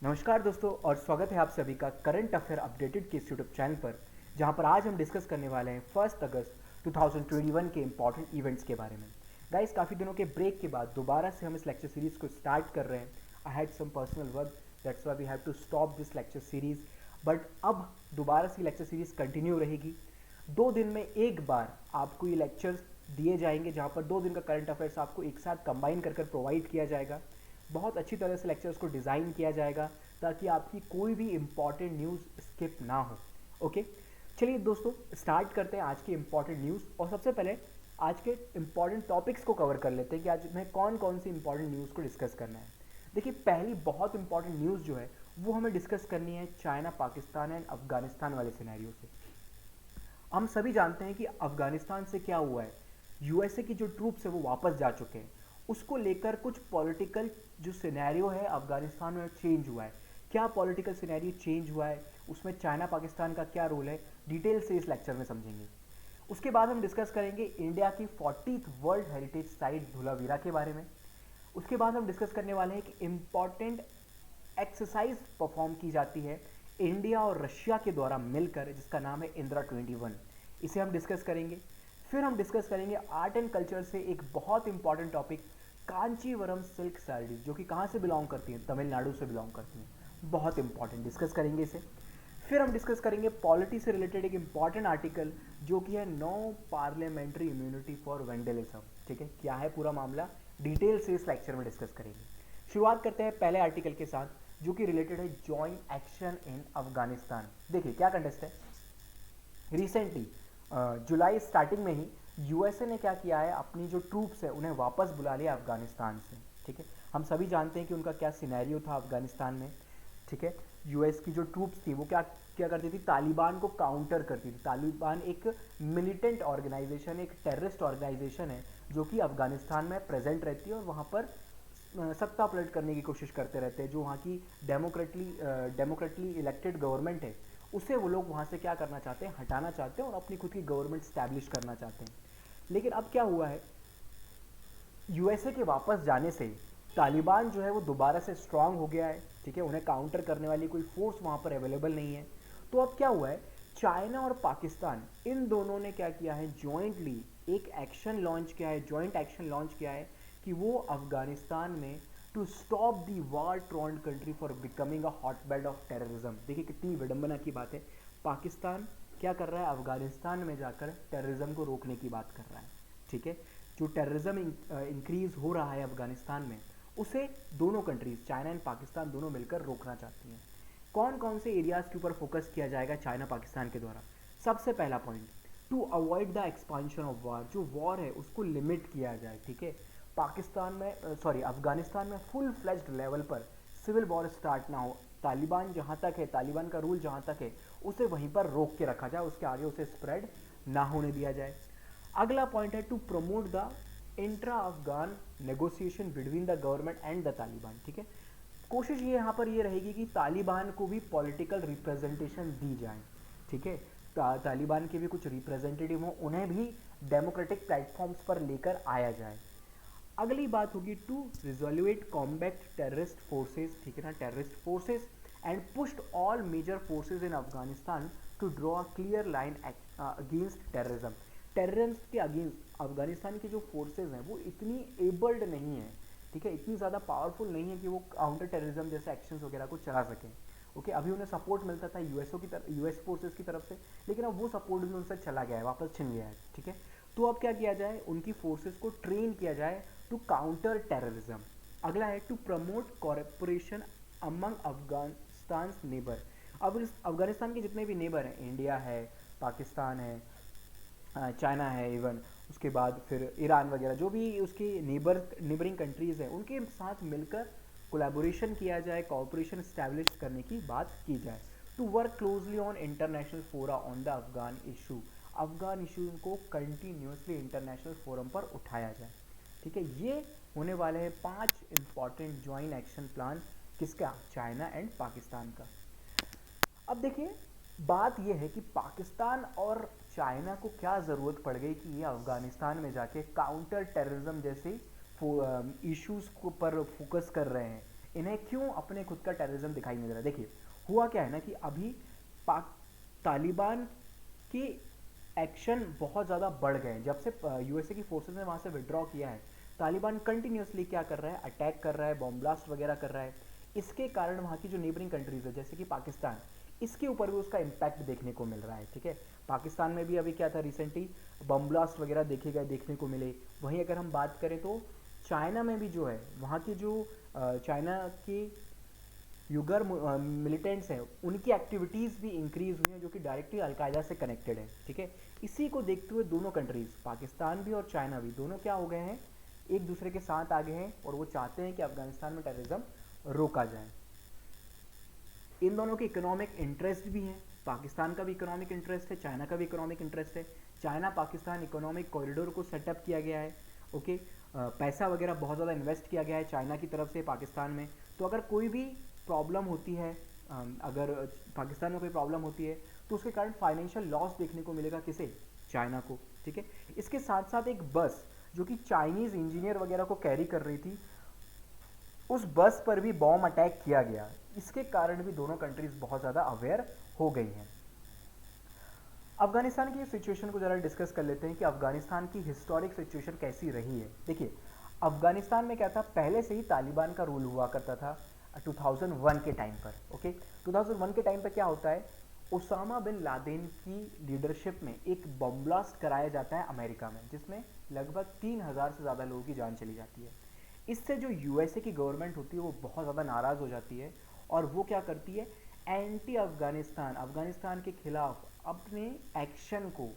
नमस्कार दोस्तों और स्वागत है आप सभी का करंट अफेयर अपडेटेड के इस यूट्यूब चैनल पर, जहां पर आज हम डिस्कस करने वाले हैं 1 अगस्त 2021 के इंपॉर्टेंट इवेंट्स के बारे में। गाइस, काफ़ी दिनों के ब्रेक के बाद दोबारा से हम इस लेक्चर सीरीज़ को स्टार्ट कर रहे हैं। I had some personal work, that's why we have to stop this lecture series, but अब दोबारा से लेक्चर सीरीज़ कंटिन्यू रहेगी। 2 दिन में एक बार आपको ये लेक्चर्स दिए जाएंगे, जहाँ पर 2 दिन का करंट अफेयर्स आपको एक साथ कंबाइन कर प्रोवाइड किया जाएगा। बहुत अच्छी तरह से लेक्चर्स को डिज़ाइन किया जाएगा ताकि आपकी कोई भी इम्पॉर्टेंट न्यूज़ स्किप ना हो। ओके, चलिए दोस्तों स्टार्ट करते हैं आज की इम्पॉर्टेंट न्यूज़। और सबसे पहले आज के इम्पॉर्टेंट टॉपिक्स को कवर कर लेते हैं कि आज हमें कौन कौन सी इम्पॉर्टेंट न्यूज़ को डिस्कस करना है। देखिए, पहली बहुत इंपॉर्टेंट न्यूज़ जो है वो हमें डिस्कस करनी है चाइना, पाकिस्तान एंड अफगानिस्तान वाले सिनेरियो से। हम सभी जानते हैं कि अफगानिस्तान से क्या हुआ है। यूएसए की जो ट्रूप्स है वो वापस जा चुके हैं। उसको लेकर कुछ पॉलिटिकल जो सिनेरियो है अफगानिस्तान में चेंज हुआ है। क्या पॉलिटिकल सिनेरियो चेंज हुआ है, उसमें चाइना पाकिस्तान का क्या रोल है, डिटेल से इस लेक्चर में समझेंगे। उसके बाद हम डिस्कस करेंगे इंडिया की 40th वर्ल्ड हेरिटेज साइट धुलावीरा के बारे में। उसके बाद हम डिस्कस करने वाले हैं कि इम्पॉर्टेंट एक्सरसाइज परफॉर्म की जाती है इंडिया और रशिया के द्वारा मिलकर, जिसका नाम है इंदिरा 21। इसे हम डिस्कस करेंगे। फिर हम डिस्कस करेंगे आर्ट एंड कल्चर से एक बहुत important topic, Kanjeevaram silk sari, जो कि कहाँ से बिलोंग करती हैं, तमिलनाडु से बिलोंग करती हैं। बहुत इंपॉर्टेंट, डिस्कस करेंगे इसे। फिर हम डिस्कस करेंगे पॉलिटी से रिलेटेड एक इंपॉर्टेंट आर्टिकल, जो कि है no parliamentary immunity for vandalism. ठीक है, क्या है पूरा मामला, डिटेल से इस लेक्चर में डिस्कस करेंगे। शुरुआत करते हैं पहले आर्टिकल के साथ, जो कि रिलेटेड है जॉइंट एक्शन इन अफगानिस्तान। देखिए क्या कंटेस्ट है। रिसेंटली जुलाई स्टार्टिंग में ही यूएसए ने क्या किया है, अपनी जो ट्रूप्स है उन्हें वापस बुला लिया अफगानिस्तान से। ठीक है, हम सभी जानते हैं कि उनका क्या सिनेरियो था अफगानिस्तान में। ठीक है, यूएस की जो ट्रूप्स थी वो क्या क्या करती थी, तालिबान को काउंटर करती थी। तालिबान एक मिलिटेंट ऑर्गेनाइजेशन, एक टेररिस्ट ऑर्गेनाइजेशन है जो कि अफगानिस्तान में प्रेजेंट रहती है और वहाँ पर सत्ता पलट करने की कोशिश करते रहते हैं। जो वहाँ की डेमोक्रेटली इलेक्टेड गवर्नमेंट है, उसे वो लोग वहाँ से क्या करना चाहते हैं, हटाना चाहते हैं और अपनी खुद की गवर्नमेंट स्टैब्लिश करना चाहते हैं। लेकिन अब क्या हुआ है, यूएसए के वापस जाने से तालिबान जो है वो दोबारा से स्ट्रांग हो गया है। ठीक है, उन्हें काउंटर करने वाली कोई फोर्स वहाँ पर अवेलेबल नहीं है। तो अब क्या हुआ है, चाइना और पाकिस्तान इन दोनों ने क्या किया है, जॉइंटली एक एक्शन लॉन्च किया है, जॉइंट एक्शन लॉन्च किया है कि वो अफगानिस्तान में to stop the war torn country for becoming a hotbed of terrorism. देखिए कितनी विडंबना की बात है, पाकिस्तान क्या कर रहा है, अफगानिस्तान में जाकर टेररिज्म को रोकने की बात कर रहा है। ठीक है, जो टेररिज्म इंक्रीज हो रहा है अफगानिस्तान में, उसे दोनों कंट्रीज चाइना एंड पाकिस्तान दोनों मिलकर रोकना चाहती हैं। कौन कौन से एरियाज के ऊपर फोकस किया जाएगा चाइना पाकिस्तान के द्वारा। सबसे पहला point, to avoid the expansion of war, जो वॉर है उसको लिमिट किया जाए। ठीक है, पाकिस्तान में अफगानिस्तान में फुल फ्लेज्ड लेवल पर सिविल वॉर स्टार्ट ना हो। तालिबान जहाँ तक है, तालिबान का रूल जहाँ तक है, उसे वहीं पर रोक के रखा जाए, उसके आगे उसे स्प्रेड ना होने दिया जाए। अगला पॉइंट है to promote the intra Afghan negotiation between the government and the Taliban. ठीक है, कोशिश ये यहाँ पर ये रहेगी कि तालिबान को भी पॉलिटिकल रिप्रेजेंटेशन दी जाए। ठीक है, तालिबान के भी कुछ रिप्रेजेंटेटिव हों, उन्हें भी डेमोक्रेटिक प्लेटफॉर्म्स पर लेकर आया जाए। अगली बात होगी to resolute combat terrorist forces. ठीक है ना, terrorist forces and pushed all major forces in Afghanistan to draw a clear line against terrorism. Terrorism के अगेंस्ट अफगानिस्तान की जो फोर्सेज हैं वो इतनी एबल्ड नहीं है। ठीक है, इतनी ज़्यादा पावरफुल नहीं है कि वो काउंटर टेररिज्म जैसे एक्शंस वगैरह को चला सकें। ओके, अभी उन्हें सपोर्ट मिलता था यूएसओ की तरफ, यूएस फोर्सेज की तरफ से, लेकिन अब वो सपोर्ट भी उनसे चला गया है, वापस छिन गया है। ठीक है, तो अब क्या किया जाए, उनकी फोर्सेज को ट्रेन किया जाए टू काउंटर टेररिज्म। अगला है to promote corporation among Afghanistan neighbour. अब इस अफगानिस्तान के जितने भी नेबर हैं, इंडिया है, पाकिस्तान है, चाइना है, इवन उसके बाद फिर ईरान वगैरह, जो भी उसकी नेबरिंग कंट्रीज़ हैं, उनके साथ मिलकर कोलैबोरेशन किया जाए, कॉपरेशन इस्टेब्लिश करने की बात की जाए। To work closely on international fora on the Afghan issue. Afghan issue को कंटिन्यूसली इंटरनेशनल फोरम पर उठाया जाए। ठीक है, ये होने वाले हैं 5 इंपॉर्टेंट ज्वाइंट एक्शन प्लान, किसका, चाइना एंड पाकिस्तान का। अब देखिए, बात यह है कि पाकिस्तान और चाइना को क्या ज़रूरत पड़ गई कि ये अफगानिस्तान में जाके काउंटर टेररिज्म जैसे इश्यूज़ को पर फोकस कर रहे हैं। इन्हें क्यों अपने खुद का टेररिज्म दिखाई नहीं दे रहा? देखिए हुआ क्या है ना कि अभी पाक तालिबान की एक्शन बहुत ज़्यादा बढ़ गए हैं। जब से यूएसए की फोर्सेस ने वहाँ से विड्रॉ किया है, तालिबान कंटिन्यूसली क्या कर रहा है, अटैक कर रहा है, बॉम्ब ब्लास्ट वगैरह कर रहा है। इसके कारण वहाँ की जो नेबरिंग कंट्रीज है जैसे कि पाकिस्तान, इसके ऊपर भी उसका इम्पैक्ट देखने को मिल रहा है। ठीक है, पाकिस्तान में भी अभी क्या था, रिसेंटली बम ब्लास्ट वगैरह देखे गए, देखने को मिले। वहीं अगर हम बात करें तो चाइना में भी जो है, वहाँ की जो चाइना की युगर मिलिटेंट्स हैं, उनकी एक्टिविटीज़ भी इंक्रीज हुई हैं जो कि डायरेक्टली अलकायदा से कनेक्टेड है। ठीक है, इसी को देखते हुए दोनों कंट्रीज, पाकिस्तान भी और चाइना भी, दोनों क्या हो गए हैं, एक दूसरे के साथ आ गए हैं और वो चाहते हैं कि अफगानिस्तान में टेररिज्म रोका जाए। इन दोनों के इकोनॉमिक इंटरेस्ट भी हैं, पाकिस्तान का भी इकोनॉमिक इंटरेस्ट है, चाइना का भी इकोनॉमिक इंटरेस्ट है। चाइना पाकिस्तान इकोनॉमिक कॉरिडोर को सेटअप किया गया है। ओके, पैसा वगैरह बहुत ज़्यादा इन्वेस्ट किया गया है चाइना की तरफ से पाकिस्तान में। तो अगर कोई भी प्रॉब्लम होती है, अगर पाकिस्तान में कोई प्रॉब्लम होती है तो उसके कारण फाइनेंशियल लॉस देखने को मिलेगा, किसे, चाइना को। ठीक है, इसके साथ साथ एक बस जो कि चाइनीज़ इंजीनियर वगैरह को कैरी कर रही थी, उस बस पर भी बॉम्ब अटैक किया गया। इसके कारण भी दोनों कंट्रीज बहुत ज़्यादा अवेयर हो गई हैं। अफगानिस्तान की सिचुएशन को ज़रा डिस्कस कर लेते हैं कि अफगानिस्तान की हिस्टोरिक सिचुएशन कैसी रही है। देखिए अफगानिस्तान में क्या था, पहले से ही तालिबान का रूल हुआ करता था 2001 के टाइम पर। ओके, 2001 के टाइम पर क्या होता है, ओसामा बिन लादेन की लीडरशिप में एक बम ब्लास्ट कराया जाता है अमेरिका में, जिसमें लगभग 3000 से ज़्यादा लोगों की जान चली जाती है। इससे जो यूएसए की गवर्नमेंट होती है वो बहुत ज़्यादा नाराज़ हो जाती है और वो क्या करती है, एंटी अफगानिस्तान, अफगानिस्तान के खिलाफ अपने एक्शन को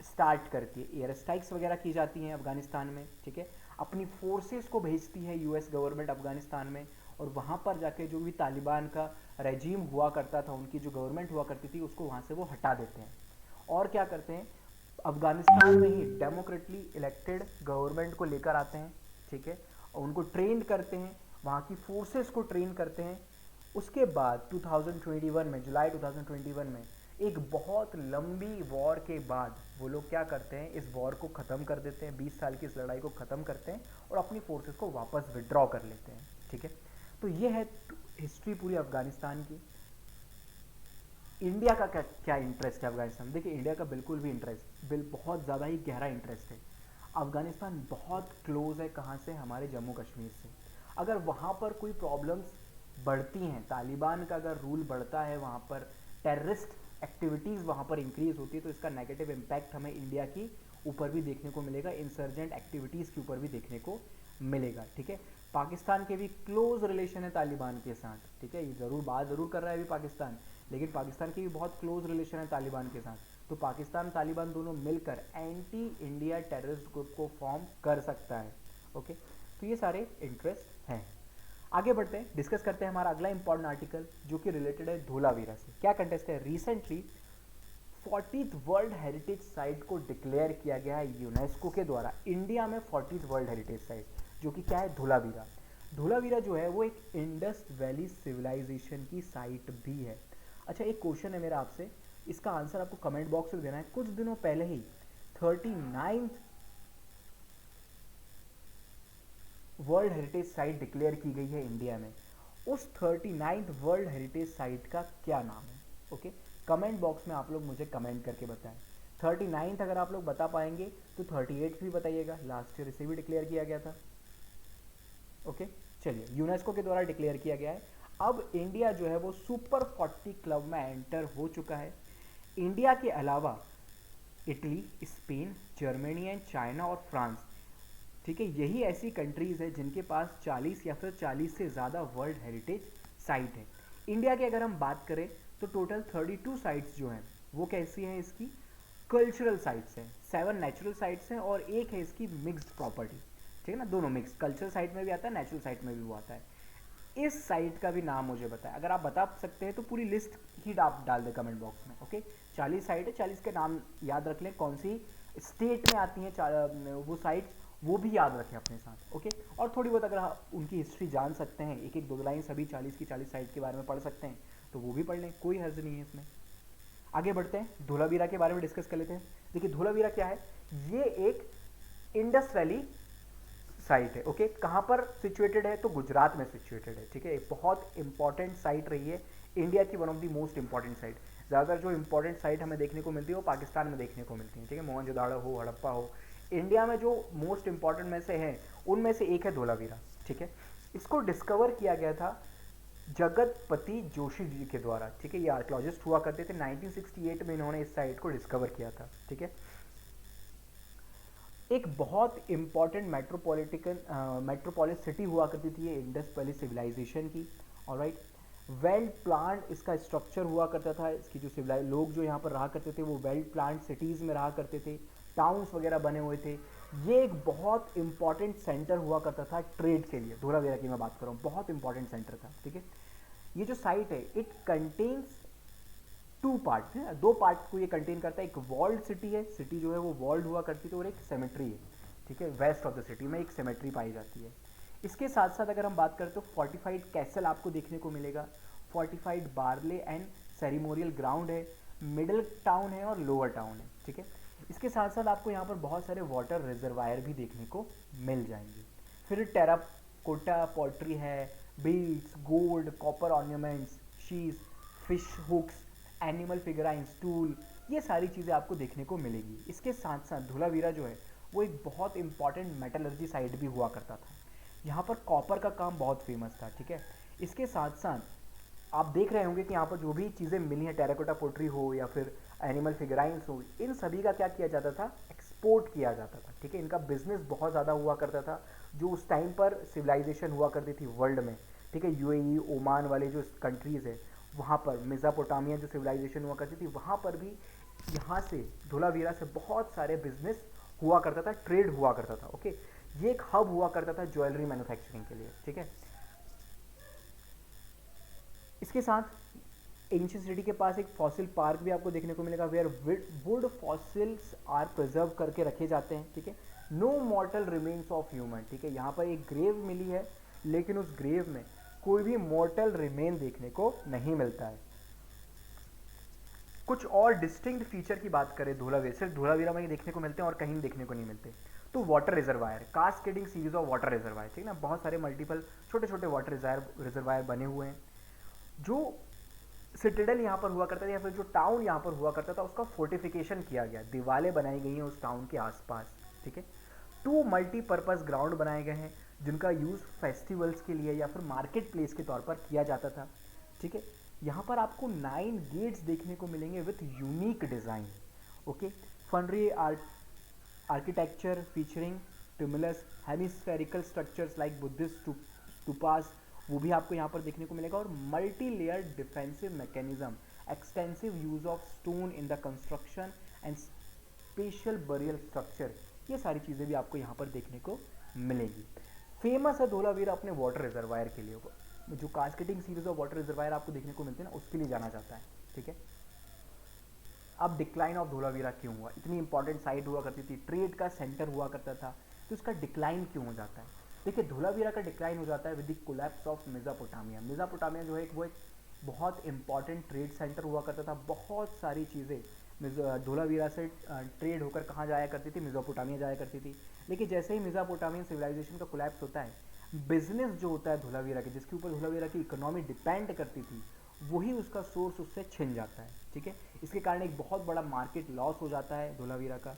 स्टार्ट करती है। एयर स्ट्राइक्स वगैरह की जाती हैं अफगानिस्तान में। ठीक है, अपनी फोर्सेस को भेजती है यूएस गवर्नमेंट अफगानिस्तान में, और वहाँ पर जाके जो भी तालिबान का रेजीम हुआ करता था, उनकी जो गवर्नमेंट हुआ करती थी, उसको वहाँ से वो हटा देते हैं। और क्या करते हैं, अफगानिस्तान में ही डेमोक्रेटली इलेक्टेड गवर्नमेंट को लेकर आते हैं। ठीक है, और उनको ट्रेन करते हैं, वहाँ की फोर्सेस को ट्रेन करते हैं। उसके बाद 2021 में, जुलाई 2021 में एक बहुत लंबी वॉर के बाद वो लोग क्या करते हैं, इस वॉर को ख़त्म कर देते हैं, 20 साल की इस लड़ाई को ख़त्म करते हैं और अपनी फोर्सेस को वापस विड्रॉ कर लेते हैं। ठीक है, तो ये है हिस्ट्री पूरी अफगानिस्तान की। इंडिया का क्या क्या इंटरेस्ट है अफगानिस्तान में? देखिए इंडिया का बिल्कुल भी इंटरेस्ट, बहुत ज़्यादा ही गहरा इंटरेस्ट है। अफगानिस्तान बहुत क्लोज है कहाँ से, हमारे जम्मू कश्मीर से। अगर वहाँ पर कोई प्रॉब्लम्स बढ़ती हैं, तालिबान का अगर रूल बढ़ता है वहाँ पर, टेररिस्ट एक्टिविटीज़ वहाँ पर इंक्रीज होती है, तो इसका नेगेटिव इम्पैक्ट हमें इंडिया की ऊपर भी देखने को मिलेगा, इंसर्जेंट एक्टिविटीज़ के ऊपर भी देखने को मिलेगा। ठीक है, पाकिस्तान के भी क्लोज रिलेशन है तालिबान के साथ। ठीक है, ये ज़रूर बात ज़रूर कर रहा है अभी पाकिस्तान, लेकिन पाकिस्तान के भी बहुत क्लोज रिलेशन है तालिबान के साथ। तो पाकिस्तान तालिबान दोनों मिलकर एंटी इंडिया टेररिस्ट ग्रुप को फॉर्म कर सकता है। ओके, तो ये सारे इंटरेस्ट हैं। आगे बढ़ते हैं, डिस्कस करते हैं हमारा अगला इंपॉर्टेंट आर्टिकल जो कि रिलेटेड है धोलावीरा से। क्या कंटेस्ट है, recently 40th world heritage site को डिक्लेयर किया गया है यूनेस्को के द्वारा, इंडिया में 40th वर्ल्ड हेरिटेज साइट, जो कि क्या है, धोलावीरा। धोलावीरा जो है वो एक इंडस वैली सिविलाइजेशन की साइट भी है। अच्छा, एक क्वेश्चन है मेरा आपसे, इसका आंसर आपको कमेंट बॉक्स में देना है। कुछ दिनों पहले ही 39th world heritage site declare की गई है इंडिया में। उस 39th वर्ल्ड हेरिटेज साइट का क्या नाम है? ओके, कमेंट बॉक्स में आप लोग मुझे कमेंट करके बताएं। 39th अगर आप लोग बता पाएंगे तो 38th भी बताइएगा, लास्ट ईयर इसे भी डिक्लेयर किया गया था। ओके, चलिए, यूनेस्को के द्वारा डिक्लेयर किया गया है। अब इंडिया जो है वो सुपर 40 क्लब में एंटर हो चुका है। इंडिया के अलावा Italy, Spain, Germany and China और फ्रांस, ठीक है, यही ऐसी कंट्रीज़ है जिनके पास 40 या फिर 40 से ज़्यादा वर्ल्ड हेरिटेज साइट है। इंडिया की अगर हम बात करें तो टोटल 32 साइट्स जो हैं वो कैसी हैं, इसकी कल्चरल साइट्स हैं, 7 नेचुरल साइट्स हैं और एक है इसकी मिक्स्ड प्रॉपर्टी। ठीक है ना, दोनों मिक्स, कल्चरल साइट में भी आता है, नेचुरल साइट में भी वो आता है। इस साइट का भी नाम मुझे बताएं, अगर आप बता सकते हैं तो पूरी लिस्ट ही आप डाल दें कमेंट बॉक्स में। ओके, 40 साइट है, 40 के नाम याद रख लें, कौन सी स्टेट में आती हैं वो साइट, वो भी याद रखें अपने साथ। ओके, और थोड़ी बहुत अगर उनकी हिस्ट्री जान सकते हैं, एक एक दो लाइन सभी 40 की 40 साइट के बारे में पढ़ सकते हैं तो वो भी पढ़ लें, कोई हर्ज नहीं है इसमें। आगे बढ़ते हैं, धोलावीरा के बारे में डिस्कस कर लेते हैं। देखिए धोलावीरा क्या है, ये एक इंडस वैली साइट है। ओके, कहाँ पर सिचुएटेड है? तो गुजरात में सिचुएटेड है। ठीक है, बहुत इंपॉर्टेंट साइट रही है, इंडिया की one of the most important site. ज़्यादातर जो इंपॉर्टेंट साइट हमें देखने को मिलती है वो पाकिस्तान में देखने को मिलती है। ठीक है, मोहनजोदाड़ो हो, हड़प्पा हो, इंडिया में जो मोस्ट इंपॉर्टेंट में से है उनमें से एक है धोलावीरा। ठीक है, इसको डिस्कवर किया गया था जगतपति जोशी जी के द्वारा। ठीक है, ये आर्कियोलॉजिस्ट हुआ करते थे, 1968 में इन्होंने इस साइट को डिस्कवर किया था। ठीक है, एक बहुत इंपॉर्टेंट मेट्रोपोलिस सिटी हुआ करती थी ये इंडस वैली सिविलाइजेशन की। ऑलराइट, वेल प्लान्ड इसका स्ट्रक्चर हुआ करता था। इसकी जो लोग जो यहाँ पर रहा करते थे वो वेल प्लान्ड सिटीज़ में रहा करते थे, टाउन्स वगैरह बने हुए थे। ये एक बहुत इंपॉर्टेंट सेंटर हुआ करता था ट्रेड के लिए। धोलावीरा की मैं बात कर रहा हूँ, बहुत इंपॉर्टेंट सेंटर था। ठीक है, ये जो साइट है इट कंटेन्स टू पार्ट है, दो पार्ट को ये कंटेन करता है। एक वॉल्ड सिटी है, सिटी जो है वो वॉल्ड हुआ करती थी, और एक सेमेट्री है। ठीक है, वेस्ट ऑफ द सिटी में एक सेमेट्री पाई जाती है। इसके साथ साथ अगर हम बात करें तो फोर्टिफाइड कैसल आपको देखने को मिलेगा, fortified barley and ceremonial ground है, मिडिल टाउन है और लोअर टाउन है। ठीक है, इसके साथ साथ आपको यहाँ पर बहुत सारे वाटर रिजर्वायर भी देखने को मिल जाएंगे। फिर टेराकोटा पॉटरी है, बीड्स, गोल्ड, कॉपर ऑर्नामेंट्स, शीज, fish hooks, animal figurines, tool, ये सारी चीज़ें आपको देखने को मिलेगी। इसके साथ साथ धोलावीरा जो है वो एक बहुत इंपॉर्टेंट मेटलर्जी साइट भी हुआ करता था। यहाँ पर कॉपर का काम बहुत फेमस था। ठीक है, इसके साथ साथ आप देख रहे होंगे कि यहाँ पर जो भी चीज़ें मिली हैं, टेराकोटा पोट्री हो या फिर एनिमल फिगराइंस हो, इन सभी का क्या किया जाता था? एक्सपोर्ट किया जाता था। ठीक है, इनका बिजनेस बहुत ज़्यादा हुआ करता था जो उस टाइम पर सिविलाइजेशन हुआ करती थी वर्ल्ड में। ठीक है, यूएई, ओमान वाले जो कंट्रीज़ है वहाँ पर, मेसोपोटामिया जो सिविलाइजेशन हुआ करती थी वहाँ पर भी यहाँ से धोलावीरा से बहुत सारे बिजनेस हुआ करता था, ट्रेड हुआ करता था। ओके, ये एक हब हुआ करता था ज्वेलरी मैन्युफैक्चरिंग के लिए। ठीक है, इसके साथ एंशियंट सिटी के पास एक फॉसिल पार्क भी आपको देखने को मिलेगा, where wood fossils are preserve करके रखे जाते हैं। ठीक है, no mortal remains of human. ठीक है, यहाँ पर एक ग्रेव मिली है लेकिन उस ग्रेव में कोई भी मॉर्टल रिमेन देखने को नहीं मिलता है। कुछ और डिस्टिंक्ट फीचर की बात करें धोलावीरा, सिर्फ धोलावीरा में ही देखने को मिलते हैं और कहीं देखने को नहीं मिलते। तो water reservoir, cascading series of water reservoir. ठीक है ना, बहुत सारे मल्टीपल छोटे छोटे वाटर रिजर्वायर बने हुए हैं। जो सिटिडल यहाँ पर हुआ करता था या फिर जो टाउन यहाँ पर हुआ करता था उसका फोर्टिफिकेशन किया गया, दीवारें बनाई गई हैं उस टाउन के आसपास। ठीक है, 2 मल्टीपर्पज़ ग्राउंड बनाए गए हैं जिनका यूज़ फेस्टिवल्स के लिए या फिर मार्केट प्लेस के तौर पर किया जाता था। ठीक है, यहाँ पर आपको 9 गेट्स देखने को मिलेंगे with unique design. Okay, funerary architecture featuring tumulus, hemispherical structures like Buddhist stupas, वो भी आपको यहाँ पर देखने को मिलेगा। और multi layer defensive mechanism, extensive use of stone in the construction and special burial structure, ये सारी चीज़ें भी आपको यहाँ पर देखने को मिलेगी। फेमस है धोलावीरा अपने वाटर रिजर्वायर के लिए, जो cascading series of water reservoir आपको देखने को मिलते हैं ना, उसके लिए जाना जाता है। ठीक है, अब डिक्लाइन ऑफ धोलावीरा क्यों हुआ? इतनी इंपॉर्टेंट साइट हुआ करती थी, ट्रेड का सेंटर हुआ करता था, तो इसका डिक्लाइन क्यों हो जाता है? देखिए, धोलावीरा का डिक्लाइन हो जाता है with the collapse of Mesopotamia. Mesopotamia जो है वो एक बहुत इंपॉर्टेंट ट्रेड सेंटर हुआ करता था। बहुत सारी चीज़ें धोलावीरा से ट्रेड होकर कहाँ जाया करती थी? मेसोपोटामिया जाया करती थी। लेकिन जैसे ही मेसोपोटामियन सिविलाइजेशन का कोलैप्स होता है, बिजनेस जो होता है धोलावीरा के, जिसके ऊपर धोलावीरा की इकोनॉमी डिपेंड करती थी, वही उसका सोर्स उससे छिन जाता है। ठीक है, इसके कारण एक बहुत बड़ा मार्केट लॉस हो जाता है धोलावीरा का।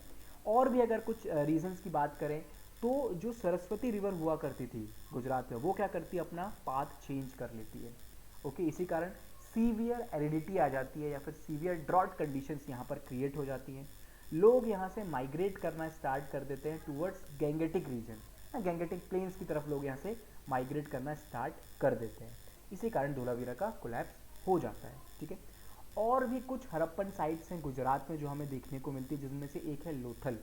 और भी अगर कुछ रीजंस की बात करें तो जो सरस्वती रिवर हुआ करती थी गुजरात में, वो क्या करती है? अपना पाथ चेंज कर लेती है। ओके, इसी कारण सीवियर एरिडिटी आ जाती है या फिर सीवियर ड्रॉट कंडीशंस यहाँ पर क्रिएट हो जाती हैं। लोग यहाँ से माइग्रेट करना स्टार्ट कर देते हैं towards Gangetic region, Gangetic plains की तरफ लोग यहाँ से माइग्रेट करना स्टार्ट कर देते हैं। इसी कारण धोलावीरा का कोलैप्स हो जाता है। ठीक है, और भी कुछ हड़प्पन साइट्स हैं गुजरात में जो हमें देखने को मिलती है, जिनमें से एक है लोथल।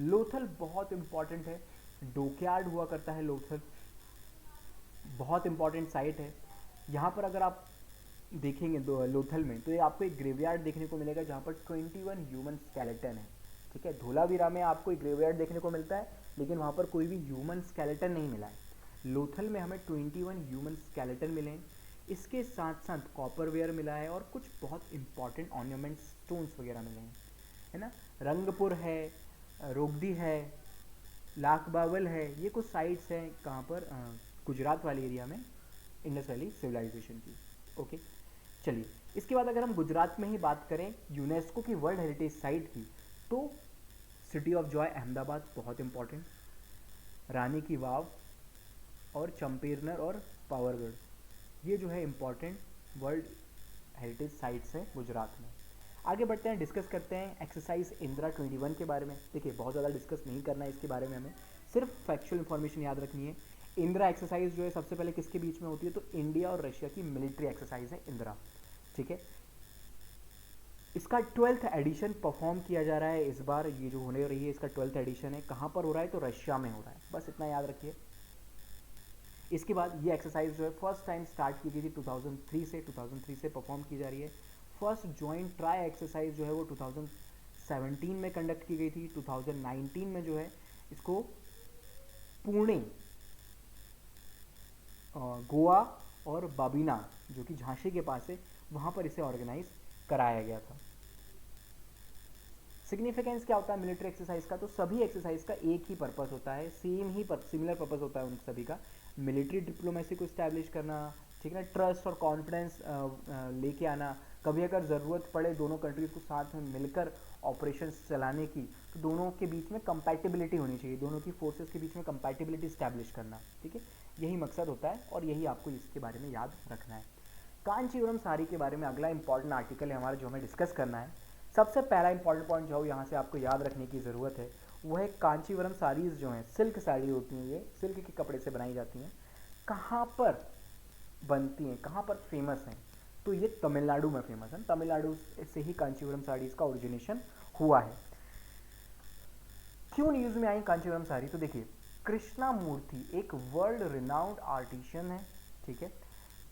लोथल बहुत इंपॉर्टेंट है, डोकयार्ड हुआ करता है लोथल, बहुत इंपॉर्टेंट साइट है। यहाँ पर अगर आप देखेंगे लोथल में तो ये आपको एक ग्रेवयार्ड देखने को मिलेगा जहाँ पर 21 ह्यूमन स्केलेटन है। ठीक है, धोलावीरा में आपको एक ग्रेवयार्ड देखने को मिलता है लेकिन वहाँ पर कोई भी ह्यूमन स्केलेटन नहीं मिला है। लोथल में हमें 21 ह्यूमन स्केलेटन मिले हैं। इसके साथ साथ कॉपरवेयर मिला है और कुछ बहुत इंपॉर्टेंट ऑर्नामेंट स्टोन्स वगैरह मिले हैं, है ना। रंगपुर है, रोगदी है, लाख बावल है, ये कुछ साइट्स हैं कहाँ पर, गुजरात वाले एरिया में, इंडस वैली सिविलाइजेशन की। ओके, चलिए इसके बाद अगर हम गुजरात में ही बात करें यूनेस्को की वर्ल्ड हेरिटेज साइट की, तो सिटी ऑफ जॉय अहमदाबाद बहुत इंपॉर्टेंट, रानी की वाव और चंपेरनर और पावरगढ़, ये जो है इम्पॉर्टेंट वर्ल्ड हेरिटेज साइट्स हैं गुजरात में। आगे बढ़ते हैं, डिस्कस करते हैं एक्सरसाइज इंदिरा 21 के बारे में। देखिए बहुत ज़्यादा डिस्कस नहीं करना है इसके बारे में, हमें सिर्फ फैक्चुअल इन्फॉर्मेशन याद रखनी है। इंदिरा एक्सरसाइज जो है सबसे पहले किसके बीच में होती है, तो इंडिया और रशिया की मिलिट्री एक्सरसाइज है इंदिरा, ठीक है। इसका 12th एडिशन परफॉर्म किया जा रहा है इस बार, ये जो होने रही है इसका 12th एडिशन है। कहाँ पर हो रहा है, तो रशिया में हो रहा है, बस इतना याद रखिए। इसके बाद ये एक्सरसाइज जो है फर्स्ट टाइम स्टार्ट की गई थी 2003 से परफॉर्म की जा रही है। फर्स्ट जॉइंट ट्राई एक्सरसाइज जो है वो 2017 में कंडक्ट की गई थी। 2019 में जो है इसको पुणे, गोवा और बाबिना जो कि झांसी के पास है, वहाँ पर इसे ऑर्गेनाइज कराया गया था। सिग्निफिकेंस क्या होता है मिलिट्री एक्सरसाइज का, तो सभी एक्सरसाइज का एक ही पर्पस होता है, सिमिलर पर्पस होता है उन सभी का, मिलिट्री डिप्लोमेसी को इस्टेब्लिश करना, ठीक है ना, ट्रस्ट और कॉन्फिडेंस लेके आना। कभी अगर ज़रूरत पड़े दोनों कंट्रीज़ को साथ में मिलकर ऑपरेशंस चलाने की, तो दोनों के बीच में कंपैटिबिलिटी होनी चाहिए, दोनों की फोर्सेस के बीच में कंपैटिबिलिटी इस्टेब्लिश करना, ठीक है, यही मकसद होता है और यही आपको इसके बारे में याद रखना है। कांचीवरम साड़ी के बारे में अगला इंपॉर्टेंट आर्टिकल है हमारा जो हमें डिस्कस करना है। सबसे पहला इंपॉर्टेंट पॉइंट जो यहाँ से आपको याद रखने की ज़रूरत है वो है कांचीवरम साड़ीज़ जो हैं, सिल्क साड़ी होती हैं, ये सिल्क के कपड़े से बनाई जाती हैं। कहाँ पर बनती हैं, कहाँ पर फेमस हैं, तो ये तमिलनाडु में फेमस है। तमिलनाडु से ही कांचीवरम साड़ीज़ का ओरिजिनेशन हुआ है। क्यों न्यूज़ में आई कांचीवरम साड़ी, तो देखिए कृष्णा मूर्ति एक वर्ल्ड रिनाउंड आर्टिशियन है, ठीक है।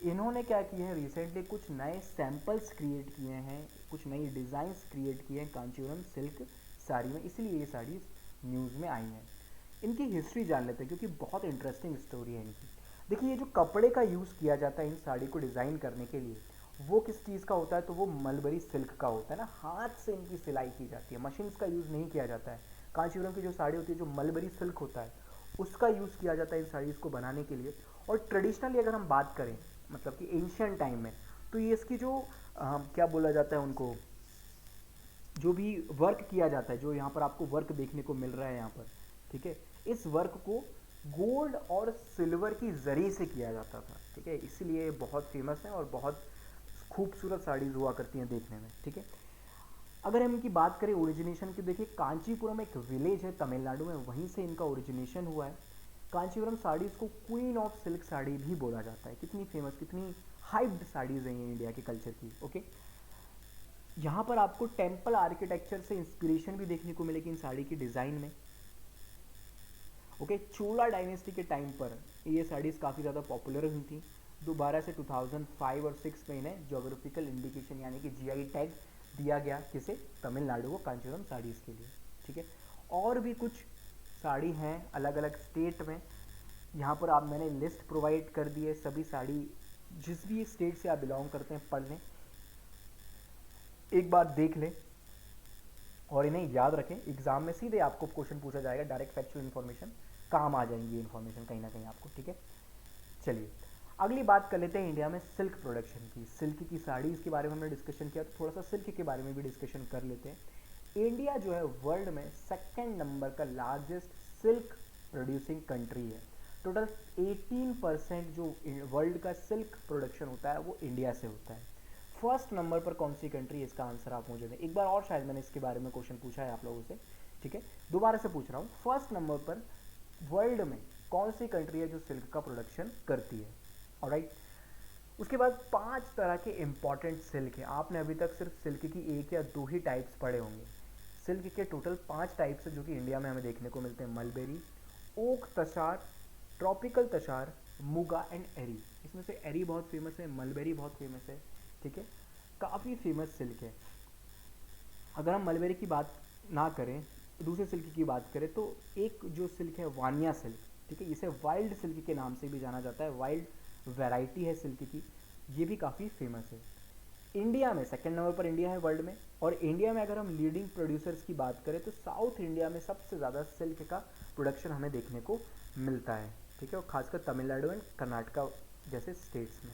इन्होंने क्या किए हैं, रिसेंटली कुछ नए सैंपल्स क्रिएट किए हैं, कुछ नई डिज़ाइंस क्रिएट किए हैं कांचीवरम सिल्क साड़ी में, इसलिए ये साड़ीज न्यूज़ में आई हैं। इनकी हिस्ट्री जान लेते हैं क्योंकि बहुत इंटरेस्टिंग स्टोरी है इनकी। देखिए ये जो कपड़े का यूज़ किया जाता है इन साड़ी को डिज़ाइन करने के लिए, वो किस चीज़ का होता है, तो वो मलबरी सिल्क का होता है ना, हाथ से इनकी सिलाई की जाती है, मशीन्स का यूज़ नहीं किया जाता है। कांचीवरम की जो साड़ी होती है जो मलबरी सिल्क होता है उसका यूज़ किया जाता है इन साड़ीज़ को बनाने के लिए। और ट्रेडिशनली अगर हम बात करें मतलब कि एंशियंट टाइम में, तो ये इसकी जो क्या बोला जाता है उनको, जो भी वर्क किया जाता है, जो यहाँ पर आपको वर्क देखने को मिल रहा है यहाँ पर, ठीक है, इस वर्क को गोल्ड और सिल्वर की जरी से किया जाता था, ठीक है, इसलिए बहुत फेमस है और बहुत खूबसूरत साड़ीज हुआ करती हैं देखने में, ठीक है। अगर हम इनकी बात करें ओरिजिनेशन की, देखिए कांचीपुरम एक विलेज है तमिलनाडु में, वहीं से इनका ओरिजिनेशन हुआ है। कांचीपुरम साड़ीज़ को क्वीन ऑफ सिल्क साड़ी भी बोला जाता है। कितनी फेमस, कितनी हाइप्ड साड़ीज़ हैं ये इंडिया के कल्चर की, ओके। यहाँ पर आपको टेम्पल आर्किटेक्चर से इंस्पिरेशन भी देखने को मिलेगी इन साड़ी की डिज़ाइन में, ओके। चोला डायनेस्टी के टाइम पर ये साड़ीज़ काफ़ी ज़्यादा पॉपुलर हुई थी। दोबारा से 2005 और 6 में इन्हें जोग्राफिकल इंडिकेशन यानी कि जीआई टैग दिया गया, किसे, तमिलनाडु को, कांचीपुरम साड़ीज़ के लिए, ठीक है। और भी कुछ साड़ी हैं अलग अलग स्टेट में, यहाँ पर आप मैंने लिस्ट प्रोवाइड कर दी है, सभी साड़ी जिस भी स्टेट से आप बिलोंग करते हैं पढ़ लें, एक बार देख लें और इन्हें याद रखें। एग्जाम में सीधे आपको क्वेश्चन पूछा जाएगा, डायरेक्ट फैक्चुअल इन्फॉर्मेशन काम आ जाएंगी ये इन्फॉर्मेशन कहीं ना कहीं आपको, ठीक है। चलिए अगली बात कर लेते हैं इंडिया में सिल्क प्रोडक्शन की। सिल्क की साड़ीज़ के बारे में हमने डिस्कशन किया, तो थोड़ा सा सिल्क के बारे में भी डिस्कशन कर लेते हैं। इंडिया जो है वर्ल्ड में सेकेंड नंबर का लार्जेस्ट सिल्क प्रोड्यूसिंग कंट्री है। टोटल 18% जो वर्ल्ड का सिल्क प्रोडक्शन होता है वो इंडिया से होता है। फर्स्ट नंबर पर कौन सी कंट्री है, इसका आंसर आप मुझे दें। एक बार और शायद मैंने इसके बारे में क्वेश्चन पूछा है आप लोगों से, ठीक है, दोबारा से पूछ रहा हूँ। फर्स्ट नंबर पर वर्ल्ड में कौन सी कंट्री है जो सिल्क का प्रोडक्शन करती है, ऑलराइट। उसके बाद 5 तरह के इंपॉर्टेंट सिल्क हैं। आपने अभी तक सिर्फ सिल्क की 1 या 2 ही टाइप्स पढ़े होंगे। सिल्क के टोटल 5 टाइप्स है जो कि इंडिया में हमें देखने को मिलते हैं। Mulberry, oak tasar, tropical tasar, muga and eri. इसमें से एरी बहुत फेमस है, मलबेरी बहुत फेमस है, ठीक है, काफ़ी फेमस सिल्क है। अगर हम मलबेरी की बात ना करें, दूसरे सिल्क की बात करें, तो एक जो सिल्क है वानिया सिल्क, ठीक है, इसे वाइल्ड सिल्क के नाम से भी जाना जाता है, वाइल्ड वैरायटी है सिल्क की, ये भी काफ़ी फेमस है। इंडिया में सेकंड नंबर पर इंडिया है वर्ल्ड में, और इंडिया में अगर हम लीडिंग प्रोड्यूसर्स की बात करें तो साउथ इंडिया में सबसे ज़्यादा सिल्क का प्रोडक्शन हमें देखने को मिलता है, ठीक है, और खासकर तमिलनाडु एंड कर्नाटका जैसे स्टेट्स में।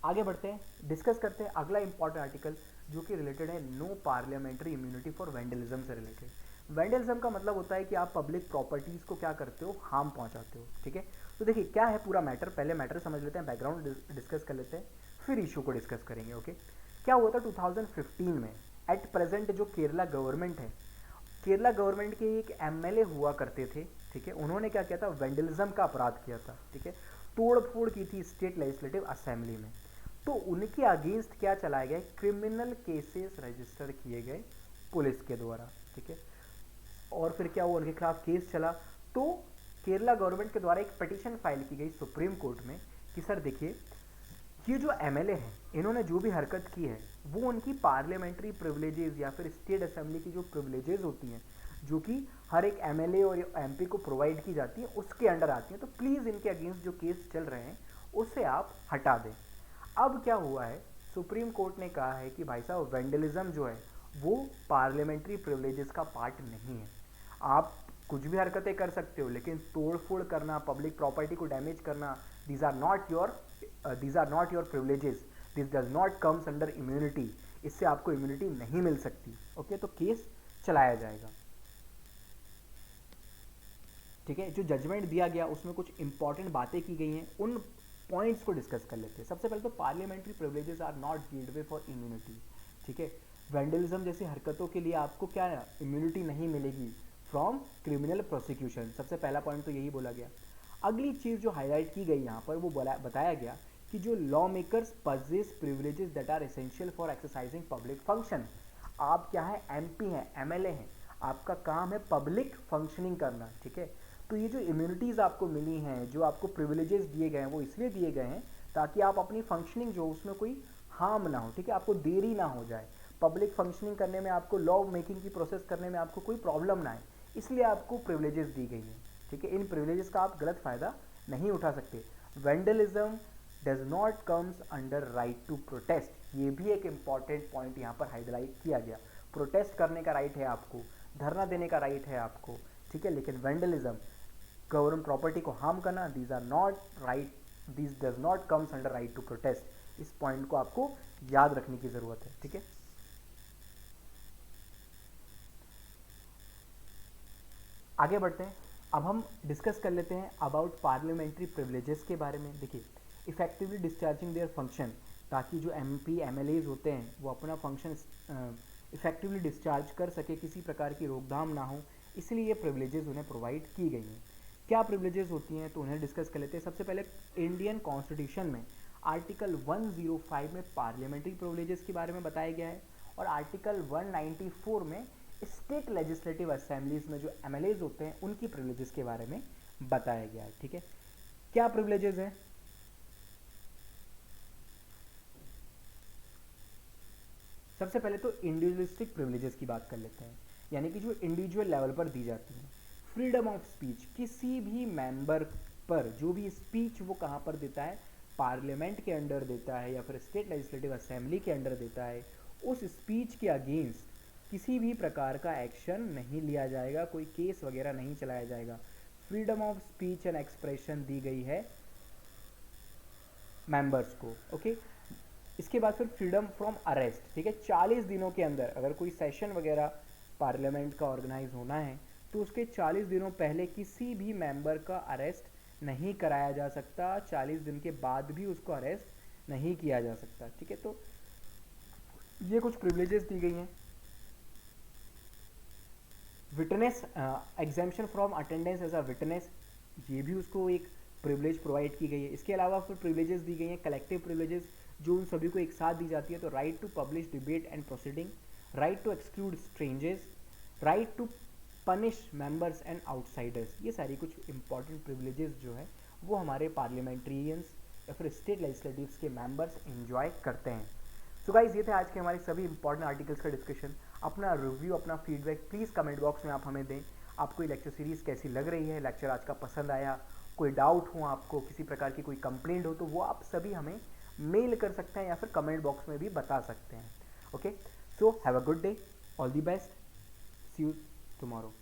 आगे बढ़ते हैं, डिस्कस करते हैं अगला इंपॉर्टेंट आर्टिकल जो कि रिलेटेड है no parliamentary immunity for vandalism से रिलेटेड। वेंडलिज्म का मतलब होता है कि आप पब्लिक प्रॉपर्टीज को क्या करते हो, हार्म पहुंचाते हो, ठीक है। तो देखिए क्या है पूरा मैटर, पहले मैटर समझ लेते हैं, बैकग्राउंड डिस्कस कर लेते हैं, फिर इशू को डिस्कस करेंगे। ओके, क्या हुआ था 2015 में, एट प्रेजेंट जो केरला गवर्नमेंट है, केरला गवर्नमेंट के एक एमएलए हुआ करते थे, ठीक है, उन्होंने क्या किया था, वेंडलिज्म का अपराध किया था, ठीक है, तोड़ फोड़ की थी स्टेट लेजिस्लेटिव असेंबली में। तो उनके अगेंस्ट क्या चलाए गए, क्रिमिनल केसेस रजिस्टर किए गए पुलिस के द्वारा, ठीक है, और फिर क्या हुआ, उनके खिलाफ केस चला। तो केरला गवर्नमेंट के द्वारा एक पिटीशन फाइल की गई सुप्रीम कोर्ट में कि सर देखिए ये जो एमएलए हैं इन्होंने जो भी हरकत की है वो उनकी पार्लियामेंट्री प्रिविलेजेस या फिर स्टेट असेंबली की जो प्रिविलेजेस होती हैं जो कि हर एक एमएलए और एमपी को प्रोवाइड की जाती है उसके अंडर आती हैं, तो प्लीज़ इनके अगेंस्ट जो केस चल रहे हैं उसे आप हटा दें। अब क्या हुआ है, सुप्रीम कोर्ट ने कहा है कि भाई साहब वेंडलिज्म जो है वो पार्लियामेंट्री प्रिविलेजेस का पार्ट नहीं है। आप कुछ भी हरकतें कर सकते हो लेकिन तोड़ फोड़ करना, पब्लिक प्रॉपर्टी को डैमेज करना, these are not your privileges, this does not comes under immunity, इससे आपको इम्यूनिटी नहीं मिल सकती। ओके, तो केस चलाया जाएगा, ठीक है। जो जजमेंट दिया गया उसमें कुछ इंपॉर्टेंट बातें की गई हैं, उन पॉइंट्स को डिस्कस कर लेते हैं। सबसे पहले तो parliamentary privileges are not gateway for immunity, ठीक है। वेंडलिज्म जैसी हरकतों के लिए आपको क्या इम्यूनिटी नहीं मिलेगी फ्रॉम क्रिमिनल प्रोसिक्यूशन, सबसे पहला पॉइंट तो यही बोला गया। अगली चीज़ जो हाईलाइट की गई यहाँ पर वो बताया गया कि जो law makers possess privileges that are essential for exercising public function, आप क्या है, एमपी हैं, एमएलए हैं, आपका काम है पब्लिक फंक्शनिंग करना, ठीक है। तो ये जो इम्यूनिटीज़ आपको मिली हैं, जो आपको प्रिविलेजेस दिए गए हैं, वो इसलिए दिए गए हैं ताकि आप अपनी फंक्शनिंग जो उसमें कोई हार्म ना हो, ठीक है, आपको देरी ना हो जाए, पब्लिक फंक्शनिंग करने में, आपको लॉ मेकिंग की प्रोसेस करने में आपको कोई प्रॉब्लम ना आए, इसलिए आपको प्रिविलेजेस दी गई हैं, ठीक है। इन प्रिविलेजेस का आप गलत फ़ायदा नहीं उठा सकते। Vandalism does not comes under right to protest, ये भी एक इंपॉर्टेंट पॉइंट यहाँ पर हाईलाइट किया गया। प्रोटेस्ट करने का राइट है आपको, धरना देने का राइट है आपको, ठीक है, लेकिन वेंडलिज्म, गवर्नमेंट प्रॉपर्टी को हार्म करना, these are not right, this does not comes under right to protest. इस पॉइंट को आपको याद रखने की जरूरत है, ठीक है। आगे बढ़ते हैं, अब हम डिस्कस कर लेते हैं अबाउट पार्लियामेंट्री प्रिविलेजेस के बारे में। देखिए, इफेक्टिवली डिस्चार्जिंग देयर फंक्शन, ताकि जो एमपी एमएलएज होते हैं वो अपना फंक्शन इफेक्टिवली डिस्चार्ज कर सके, किसी प्रकार की रोकथाम ना हो, इसलिए ये प्रिविलेजेस उन्हें प्रोवाइड की गई हैं। क्या प्रिविलेजेस होती हैं तो उन्हें डिस्कस कर लेते हैं। सबसे पहले इंडियन कॉन्स्टिट्यूशन में आर्टिकल 105 में पार्लियामेंट्री प्रिविलेजेस के बारे में बताया गया है, और आर्टिकल 194 में स्टेट लेजिस्लेटिव असेंबलीज में जो एमएलएज होते हैं उनकी प्रिविलेजेस के बारे में बताया गया है, ठीक है। क्या प्रिविलेजेस हैं, सबसे पहले तो इंडिविजुअलिस्टिक प्रिविलेजेस की बात कर लेते हैं, यानी कि जो इंडिविजुअल लेवल पर दी जाती हैं। फ्रीडम ऑफ स्पीच, किसी भी मेंबर पर जो भी स्पीच वो कहाँ पर देता है, पार्लियामेंट के अंडर देता है या फिर स्टेट लेजिस्लेटिव असेंबली के अंडर देता है, उस स्पीच के अगेंस्ट किसी भी प्रकार का एक्शन नहीं लिया जाएगा, कोई केस वगैरह नहीं चलाया जाएगा। Freedom of speech and expression दी गई है मेंबर्स को, ओके। इसके बाद फिर फ्रीडम फ्रॉम अरेस्ट, ठीक है, 40 दिनों के अंदर अगर कोई सेशन वगैरह पार्लियामेंट का ऑर्गेनाइज होना है तो उसके 40 दिनों पहले किसी भी मेंबर का अरेस्ट नहीं कराया जा सकता, 40 दिन के बाद भी उसको अरेस्ट नहीं किया जा सकता, ठीक है। तो ये कुछ प्रिविलेजेस दी गई हैं। Witness exemption from attendance as a witness, ये भी उसको एक प्रिविलेज प्रोवाइड की गई है। इसके अलावा फिर प्रिविलेजेस दी गई हैं कलेक्टिव प्रिविलेजेस, जो उन सभी को एक साथ दी जाती है। तो right to publish debate and proceeding, right to exclude strangers, right to punish members and outsiders, ये सारी कुछ इंपॉर्टेंट प्रिविलेजेस जो है वो हमारे पार्लियामेंट्रियंस या फिर स्टेट लेजिस्लेटिव्स के मेंबर्स एंजॉय करते हैं। सो गाइज, ये थे आज के हमारे सभी इंपॉर्टेंट आर्टिकल्स का डिस्कशन। अपना रिव्यू, अपना फीडबैक प्लीज़ कमेंट बॉक्स में आप हमें दें। आपको ये लेक्चर सीरीज़ कैसी लग रही है, लेक्चर आज का पसंद आया, कोई डाउट हो आपको, किसी प्रकार की कोई कंप्लेंट हो तो वो आप सभी हमें मेल कर सकते हैं या फिर कमेंट बॉक्स में भी बता सकते हैं। Okay, so have a good day, all the best, see you tomorrow.